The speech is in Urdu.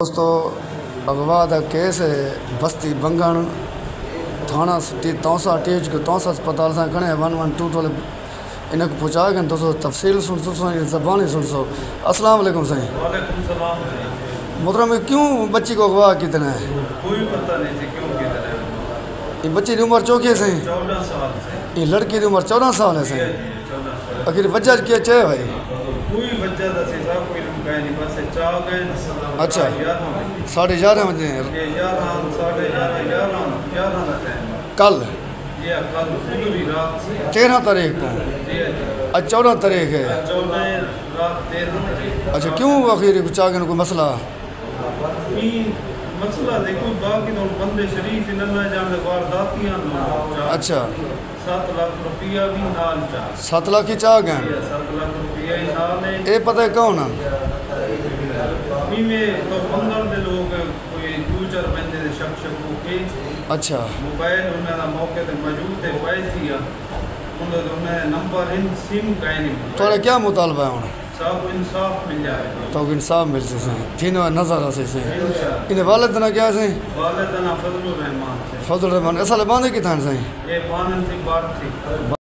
دوستو اغوا دا کیس ہے بستی بنگن تھانہ سٹی تونسا ٹیج کو تونسا اسپتال سے کھڑے 112 والے ان کو پہنچا گئے دوستو تفصیل سن سو زبانی سن سو۔ السلام علیکم سائیں۔ وعلیکم السلام۔ محترم کیوں بچی کو اغوا کتنا ہے؟ کوئی پتہ نہیں تھی کیوں کتنا ہے۔ یہ بچی کی عمر چوکی ہے سائیں؟ 14 سال سے۔ یہ لڑکی کی عمر 14 سال ہے سائیں؟ 14 سال۔ آخر وجہ کیا چاہے بھائی؟ کوئی وجہ دا سی صاحب کوئی کہیں نہیں بس چاہ گئے۔ اچھا 11:30 بجے یہ 11 ساڑھے 11 رہتے ہیں۔ کل یہ کل پوری رات سے 13 تاریخ کو آج 14 تاریخ ہے۔ 14 رات 13 تاریخ۔ اچھا کیوں آخر کچھ آگے کوئی مسئلہ؟ مسئلہ دیکھو باقی تو بندے شریف انہاں جانے وارداتیاں نہ۔ اچھا 7 لاکھ روپیہ بھی نال چاہ۔ 7 لاکھ ہی چاہ گئے؟ 7 لاکھ روپیہ ہی نال ہے۔ اے پتہ ہے کون ہے؟ میں تو بنگل دے لوگ کوئی 2-4 بندے دے شک کو کے اچھا موبائل انہاں دا موقع تے موجود ہے پائے تھی انہاں نمبر ان سم کہیں نہیں۔ تو کیا مطالبہ ہے ہوں؟ صاحب انصاف مل جائے تو انصاف مل سے سیں تینوں نظر آ سے سیں انہیں والدنا کیا سیں؟ والدنا فضل الرحمان سے۔ فضل الرحمان ایسا لبانے کی تھان سیں؟ یہ بانن تھی بات تھی۔